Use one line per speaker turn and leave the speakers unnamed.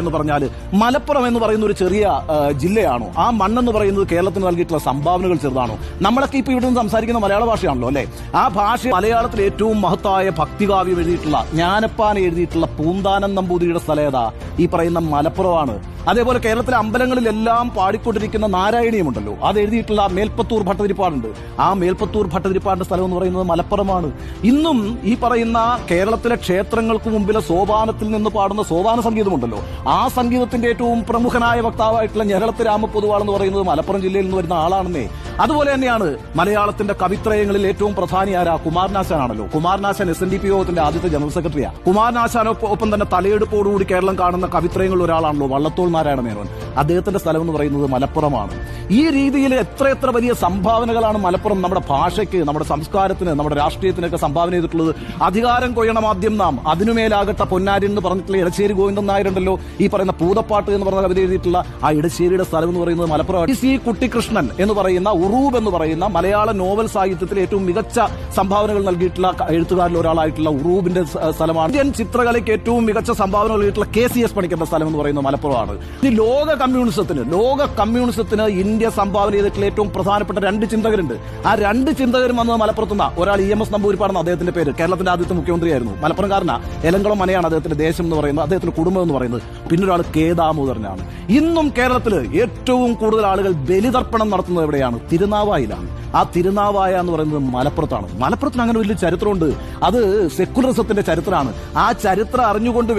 എന്ന് പറഞ്ഞാൽ മലപ്പുറം എന്ന് പറയുന്ന ഒരു ചെറിയ ജില്ലയാണോ? ആ മണ്ണെന്ന് പറയുന്നത് കേരളത്തിന് നൽകിയിട്ടുള്ള സംഭാവനകൾ ചെറുതാണോ? നമ്മളൊക്കെ ഇപ്പൊ ഇവിടെ നിന്ന് സംസാരിക്കുന്ന മലയാള ഭാഷയാണല്ലോ അല്ലെ? ആ ഭാഷ മലയാളത്തിൽ ഏറ്റവും മഹത്തായ ഭക്തികാവ്യം എഴുതിയിട്ടുള്ള ജ്ഞാനപ്പാന എഴുതിയിട്ടുള്ള പൂന്താനം നമ്പൂതിരിയുടെ സ്ഥലം ഏതാ? ഈ പറയുന്ന മലപ്പുറമാണ്. അതേപോലെ കേരളത്തിലെ അമ്പലങ്ങളിലെല്ലാം പാടിക്കൊണ്ടിരിക്കുന്ന നാരായണീയമുണ്ടല്ലോ, അത് എഴുതിയിട്ടുള്ള മേൽപ്പത്തൂർ ഭട്ടതിരിപ്പാടുണ്ട്. ആ മേൽപ്പത്തൂർ ഭട്ടതിരിപ്പാടിന്റെ സ്ഥലം എന്ന് പറയുന്നത് മലപ്പുറമാണ്. ഇന്നും ഈ പറയുന്ന കേരളത്തിലെ ക്ഷേത്രങ്ങൾക്ക് മുമ്പിലെ സോപാനത്തിൽ നിന്ന് പാടുന്ന സോപാന സംഗീതമുണ്ടല്ലോ, ആ സംഗീതത്തിന്റെ ഏറ്റവും പ്രമുഖനായ വക്താവായിട്ടുള്ള ഞെരളത്ത് രാമപൊതുവാൾ എന്ന് പറയുന്നത് മലപ്പുറം ജില്ലയിൽ നിന്ന് വരുന്ന ആളാണെന്നേ. അതുപോലെ തന്നെയാണ് മലയാളത്തിന്റെ കവിത്രയങ്ങളിൽ ഏറ്റവും പ്രധാനി ആരാ? കുമാരനാശാനാണല്ലോ. കുമാരനാശാൻ SNDP യോഗത്തിന്റെ ആദ്യത്തെ ജനറൽ സെക്രട്ടറിയാണ്. കുമാരനാശാനൊപ്പം തന്നെ തലയെടുപ്പോടുകൂടി കേരളം കാണുന്ന കവിത്രയങ്ങളിൽ ഒരാളാണല്ലോ വള്ളത്തോൾ നാരായണ മേനോൻ. അദ്ദേഹത്തിന്റെ സ്ഥലം എന്ന് പറയുന്നത് മലപ്പുറമാണ്. ഈ രീതിയിൽ എത്രയെത്ര വലിയ സംഭാവനകളാണ് മലപ്പുറം നമ്മുടെ ഭാഷയ്ക്ക്, നമ്മുടെ സംസ്കാരത്തിന്, നമ്മുടെ രാഷ്ട്രീയത്തിനൊക്കെ സംഭാവന ചെയ്തിട്ടുള്ളത്. അധികാരം കൊയ്യണം ആദ്യം നാം, അതിനുമേലാകട്ട പൊന്നാരി എന്ന് പറഞ്ഞിട്ടുള്ള ഇടശ്ശേരി ഗോവിന്ദൻ നായരുണ്ടല്ലോ, ഈ പറയുന്ന പൂതപ്പാട്ട് എന്ന് പറഞ്ഞ കവിത എഴുതിയിട്ടുള്ള ആ ഇടശ്ശേരിയുടെ സ്ഥലം എന്ന് പറയുന്നത് മലപ്പുറം. C കുട്ടിക്കൃഷ്ണൻ എന്ന് പറയുന്ന ഉറൂബ് എന്ന് പറയുന്ന മലയാള നോവൽ സാഹിത്യത്തിൽ ഏറ്റവും മികച്ച സംഭാവനകൾ നൽകിയിട്ടുള്ള എഴുത്തുകാരിൽ ഒരാളായിട്ടുള്ള ഉറൂബിന്റെ സ്ഥലമാണ്. ഇന്ത്യൻ ചിത്രകലയ്ക്ക് ഏറ്റവും മികച്ച സംഭാവന നൽകിയിട്ടുള്ള KCS പണിക്കരുടെ സ്ഥലം എന്ന് പറയുന്നത് മലപ്പുറമാണ്. ഈ ലോക കമ്മ്യൂണിസത്തിന് ഇന്ത്യ സംഭാവന ചെയ്തിട്ടുള്ള ഏറ്റവും പ്രധാനപ്പെട്ട രണ്ട് ചിന്തകരുണ്ട്. ആ രണ്ട് ചിന്തകരും വന്നത് മലപ്പുറത്തുനിന്ന. ഒരാൾ EMS നമ്പൂതിരിപ്പാടെന്ന് അദ്ദേഹത്തിന്റെ പേര്, കേരളത്തിന്റെ ആദ്യത്തെ മുഖ്യമന്ത്രിയായിരുന്നു, മലപ്പുറംകാരനാ. എലങ്കളം മനയാണ് അദ്ദേഹത്തിന്റെ ദേശം എന്ന് പറയുന്നത്, അദ്ദേഹത്തിന്റെ കുടുംബം എന്ന് പറയുന്നത്. പിന്നെ ഒരാൾ K ദാമോദരനാണ്. ഇന്നും കേരളത്തിൽ ഏറ്റവും കൂടുതൽ ആളുകൾ ബലിതർപ്പണം നടത്തുന്നത് എവിടെയാണ്? തിരുനാവായിലാണ്. ആ തിരുനാവായ എന്ന് പറയുന്നത് മലപ്പുറത്താണ്. മലപ്പുറത്തിന് അങ്ങനെ വലിയ ചരിത്രമുണ്ട്. അത് സെക്കുലറിസത്തിന്റെ ചരിത്രമാണ്. ആ ചരിത്രം അറിഞ്ഞുകൊണ്ട്